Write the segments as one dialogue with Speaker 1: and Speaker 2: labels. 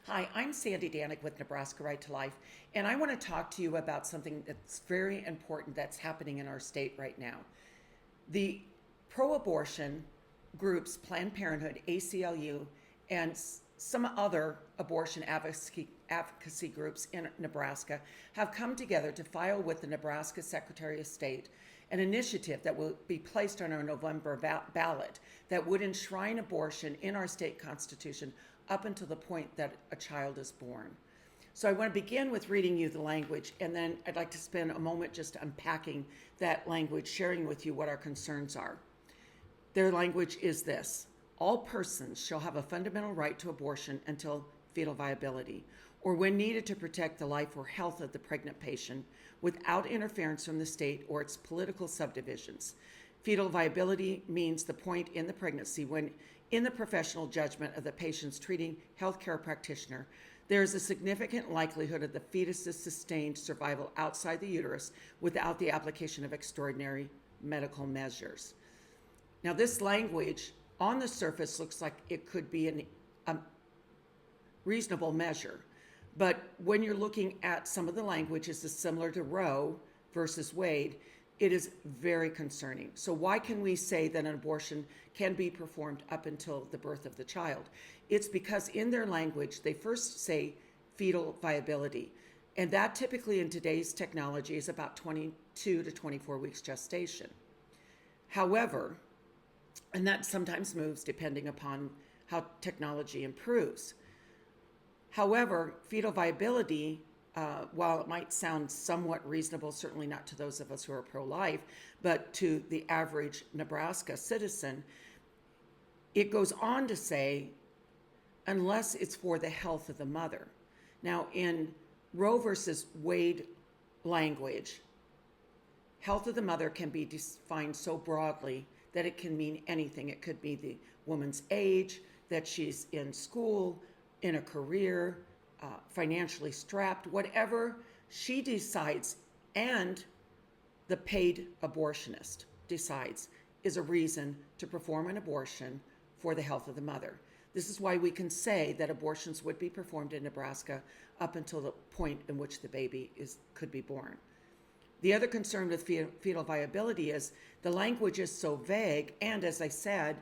Speaker 1: Hi, I'm Sandy Danick with Nebraska Right to Life, and I want to talk to you about something that's very important that's happening in our state right now. The pro abortion groups, Planned Parenthood, ACLU, and some other abortion advocacy groups in Nebraska have come together to file with the Nebraska Secretary of State an initiative that will be placed on our November ballot that would enshrine abortion in our state constitution up until the point that a child is born. So I want to begin with reading you the language, and then I'd like to spend a moment just unpacking that language, sharing with you what our concerns are. Their language is this: all persons shall have a fundamental right to abortion until fetal viability, or when needed to protect the life or health of the pregnant patient without interference from the state or its political subdivisions. Fetal viability means the point in the pregnancy when, in the professional judgment of the patient's treating healthcare practitioner, there is a significant likelihood of the fetus's sustained survival outside the uterus without the application of extraordinary medical measures. Now, this language on the surface looks like it could be a reasonable measure, but when you're looking at some of the languages is similar to Roe versus Wade, it is very concerning. So why can we say that an abortion can be performed up until the birth of the child? It's because in their language, they first say fetal viability. And that typically in today's technology is about 22 to 24 weeks gestation. However, and that sometimes moves depending upon how technology improves. However, fetal viability, while it might sound somewhat reasonable, certainly not to those of us who are pro-life, but to the average Nebraska citizen, it goes on to say, unless it's for the health of the mother. Now, in Roe versus Wade language, health of the mother can be defined so broadly that it can mean anything. It could be the woman's age, that she's in school, in a career, financially strapped, whatever she decides and the paid abortionist decides is a reason to perform an abortion for the health of the mother. This is why we can say that abortions would be performed in Nebraska up until the point in which the baby could be born. The other concern with fetal viability is the language is so vague, and as I said,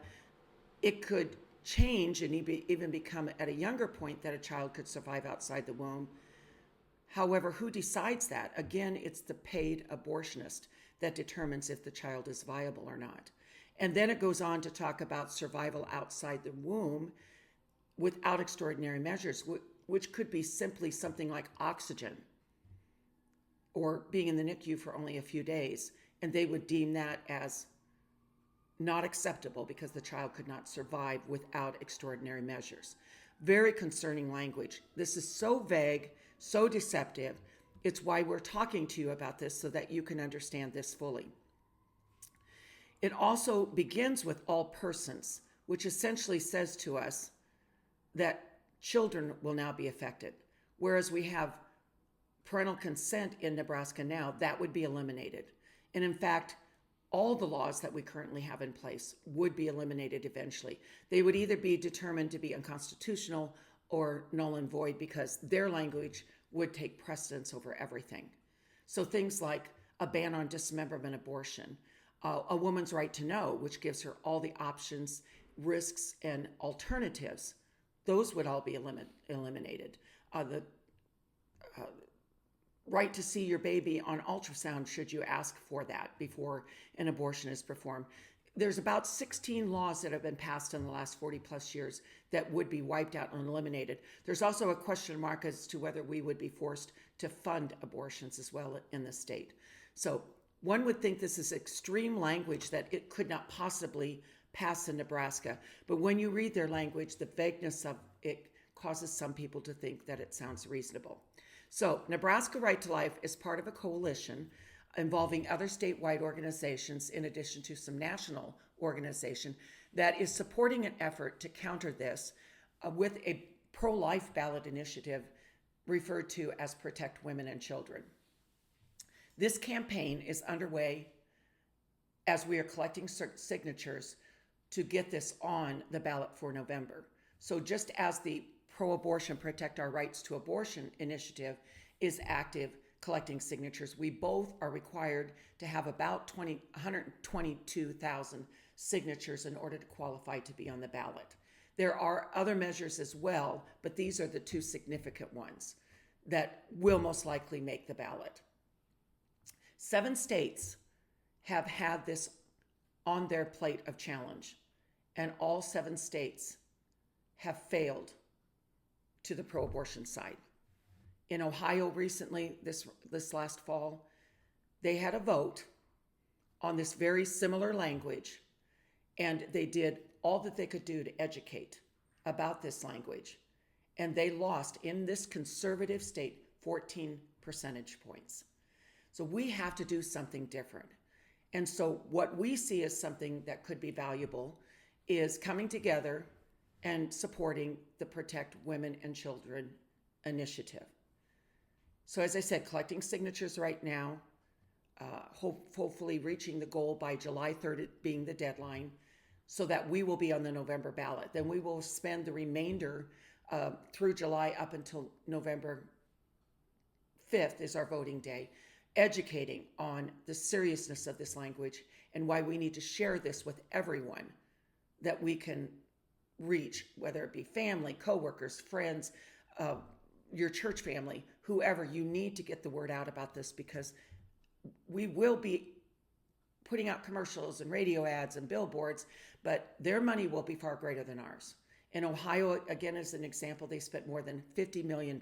Speaker 1: it could change and even become at a younger point that a child could survive outside the womb. However, who decides that? Again, it's the paid abortionist that determines if the child is viable or not. And then it goes on to talk about survival outside the womb without extraordinary measures, which could be simply something like oxygen or being in the NICU for only a few days. And they would deem that as not acceptable because the child could not survive without extraordinary measures. Very concerning language. This is so vague, so deceptive. It's why we're talking to you about this so that you can understand this fully. It also begins with all persons, which essentially says to us that children will now be affected. Whereas we have parental consent in Nebraska now, that would be eliminated. And in fact, all the laws that we currently have in place would be eliminated eventually. They would either be determined to be unconstitutional or null and void because their language would take precedence over everything. So things like a ban on dismemberment abortion, a woman's right to know, which gives her all the options, risks, and alternatives, those would all be eliminated. The right to see your baby on ultrasound should you ask for that before an abortion is performed. There's about 16 laws that have been passed in the last 40 plus years that would be wiped out and eliminated. There's also a question mark as to whether we would be forced to fund abortions as well in the state. So one would think this is extreme language that it could not possibly pass in Nebraska. But when you read their language, the vagueness of it causes some people to think that it sounds reasonable. So Nebraska Right to Life is part of a coalition involving other statewide organizations in addition to some national organization that is supporting an effort to counter this with a pro-life ballot initiative referred to as Protect Women and Children. This campaign is underway as we are collecting signatures to get this on the ballot for November. So just as the pro-abortion, protect our rights to abortion initiative is active collecting signatures. We both are required to have about 122,000 signatures in order to qualify to be on the ballot. There are other measures as well, but these are the two significant ones that will most likely make the ballot. 7 states have had this on their plate of challenge, and all 7 states have failed to the pro-abortion side. In Ohio recently, this last fall, they had a vote on this very similar language, and they did all that they could do to educate about this language. And they lost in this conservative state 14 percentage points. So we have to do something different. And so what we see as something that could be valuable is coming together and supporting the Protect Women and Children initiative. So as I said, collecting signatures right now, hopefully reaching the goal by July 3rd being the deadline, so that we will be on the November ballot. Then we will spend the remainder through July up until November 5th is our voting day, educating on the seriousness of this language and why we need to share this with everyone that we can reach, whether it be family, coworkers, friends, your church family, whoever. You need to get the word out about this, because we will be putting out commercials and radio ads and billboards, but their money will be far greater than ours. In Ohio, again, as an example, they spent more than $50 million.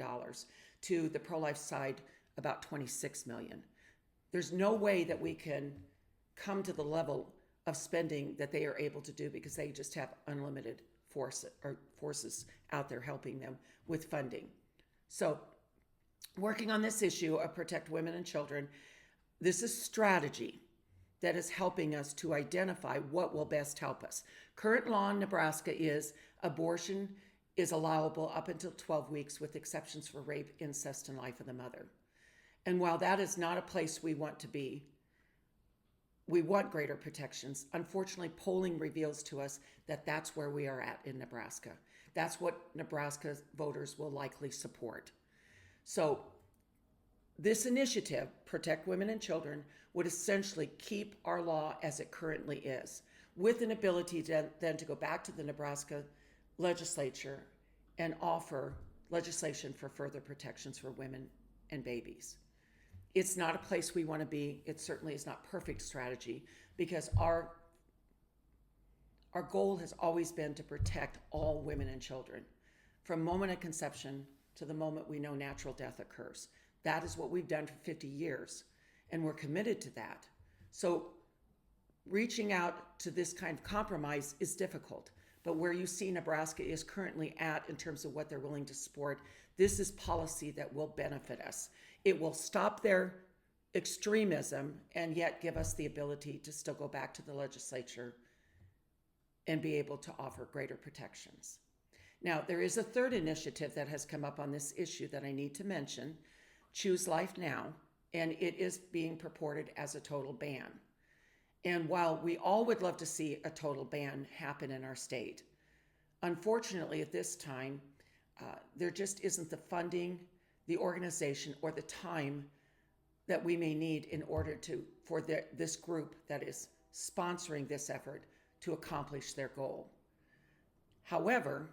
Speaker 1: To the pro-life side, about $26 million. There's no way that we can come to the level of spending that they are able to do, because they just have unlimited forces out there helping them with funding. So working on this issue of Protect Women and Children, this is strategy that is helping us to identify what will best help us. Current law in Nebraska is abortion is allowable up until 12 weeks with exceptions for rape, incest, and life of the mother. And while that is not a place we want to be, we want greater protections. Unfortunately, polling reveals to us that that's where we are at in Nebraska. That's what Nebraska voters will likely support. So this initiative, Protect Women and Children, would essentially keep our law as it currently is, with an ability then to go back to the Nebraska legislature and offer legislation for further protections for women and babies. It's not a place we want to be. It certainly is not perfect strategy, because our goal has always been to protect all women and children from moment of conception to the moment we know natural death occurs. That is what we've done for 50 years, and we're committed to that. So reaching out to this kind of compromise is difficult, but where you see Nebraska is currently at in terms of what they're willing to support, this is policy that will benefit us. It will stop their extremism and yet give us the ability to still go back to the legislature and be able to offer greater protections. Now, there is a third initiative that has come up on this issue that I need to mention, Choose Life Now, and it is being purported as a total ban. And while we all would love to see a total ban happen in our state, unfortunately at this time, there just isn't the funding, the organization, or the time that we may need in order for this group that is sponsoring this effort to accomplish their goal. However,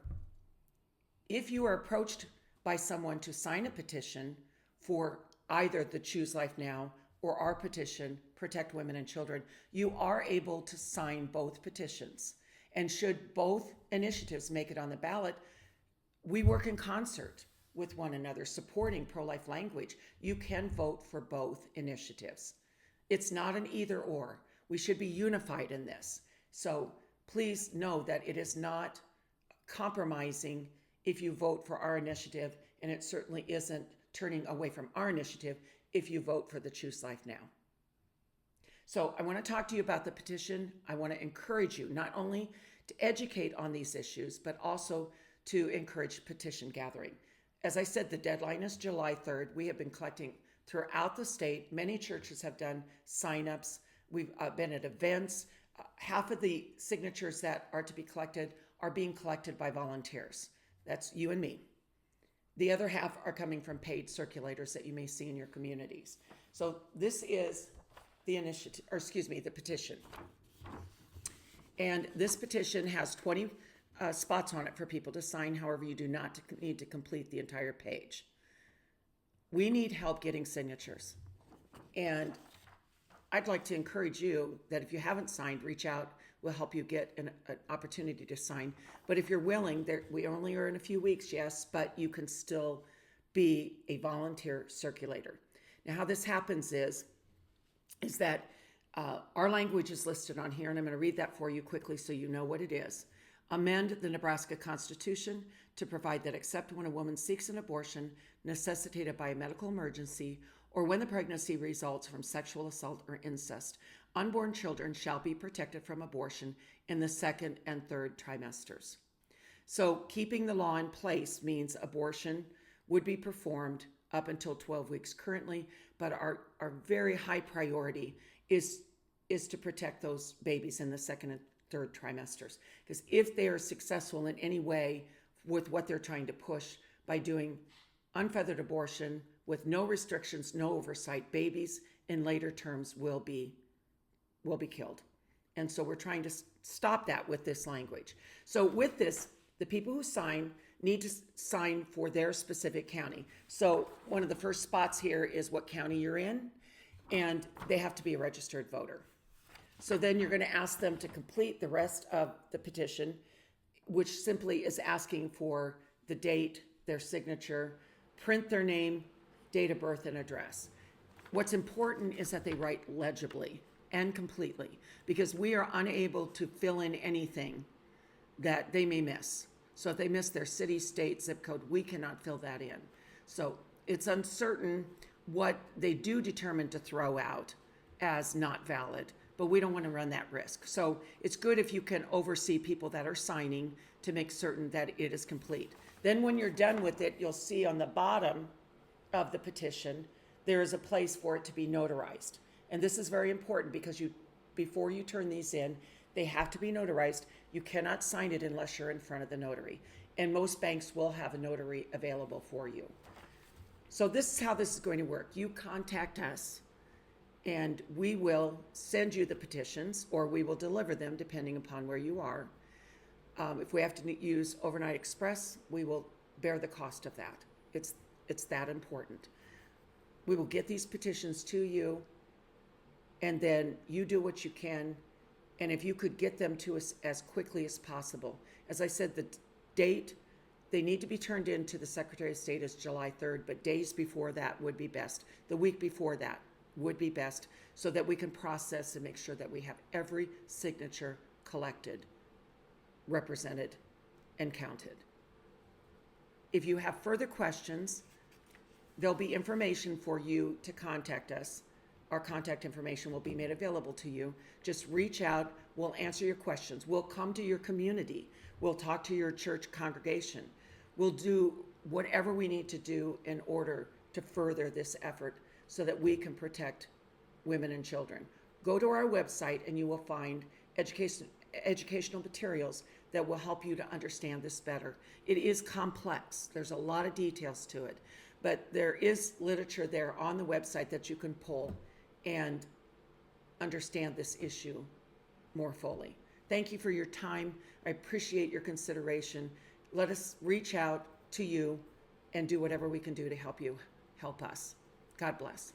Speaker 1: if you are approached by someone to sign a petition for either the Choose Life Now or our petition, Protect Women and Children, you are able to sign both petitions. And should both initiatives make it on the ballot, we work in concert with one another, supporting pro-life language. You can vote for both initiatives. It's not an either or. We should be unified in this. So please know that it is not compromising if you vote for our initiative, and it certainly isn't turning away from our initiative if you vote for the Choose Life Now. So I want to talk to you about the petition. I want to encourage you not only to educate on these issues, but also to encourage petition gathering. As I said, the deadline is July 3rd. We have been collecting throughout the state. Many churches have done signups. We've been at events. Half of the signatures that are to be collected are being collected by volunteers. That's you and me. The other half are coming from paid circulators that you may see in your communities. So this is the initiative, or excuse me, the petition. And this petition has 20 spots on it for people to sign. However, you do not need to complete the entire page. We need help getting signatures. And I'd like to encourage you that if you haven't signed, reach out. We'll help you get an opportunity to sign. But if you're willing, we only are in a few weeks, yes, but you can still be a volunteer circulator. Now, how this happens is that our language is listed on here, and I'm going to read that for you quickly so you know what it is. Amend the Nebraska Constitution to provide that except when a woman seeks an abortion necessitated by a medical emergency or when the pregnancy results from sexual assault or incest, unborn children shall be protected from abortion in the second and third trimesters. So keeping the law in place means abortion would be performed up until 12 weeks currently, but our very high priority is to protect those babies in the second and third trimesters. Because if they are successful in any way with what they're trying to push by doing unfeathered abortion with no restrictions, no oversight, babies in later terms will be killed. And so we're trying to stop that with this language. So with this, the people who sign need to sign for their specific county. So one of the first spots here is what county you're in, and they have to be a registered voter. So then you're going to ask them to complete the rest of the petition, which simply is asking for the date, their signature, print their name, date of birth, and address. What's important is that they write legibly and completely, because we are unable to fill in anything that they may miss. So if they miss their city, state, zip code, we cannot fill that in. So it's uncertain what they do determine to throw out as not valid, but we don't want to run that risk. So it's good if you can oversee people that are signing to make certain that it is complete. Then when you're done with it, you'll see on the bottom of the petition, there is a place for it to be notarized. And this is very important because before you turn these in, they have to be notarized. You cannot sign it unless you're in front of the notary. And most banks will have a notary available for you. So this is how this is going to work. You contact us and we will send you the petitions, or we will deliver them depending upon where you are. If we have to use overnight express, we will bear the cost of that. It's that important. We will get these petitions to you, and then you do what you can. And if you could get them to us as quickly as possible. As I said, the date, they need to be turned in to the Secretary of State is July 3rd, but days before that would be best. The week before that would be best, so that we can process and make sure that we have every signature collected, represented, and counted. If you have further questions, there'll be information for you to contact us. Our contact information will be made available to you. Just reach out. We'll answer your questions. We'll come to your community. We'll talk to your church congregation. We'll do whatever we need to do in order to further this effort so that we can protect women and children. Go to our website and you will find educational materials that will help you to understand this better. It is complex. There's a lot of details to it, but there is literature there on the website that you can pull and understand this issue more fully. Thank you for your time. I appreciate your consideration. Let us reach out to you and do whatever we can do to help you help us. God bless.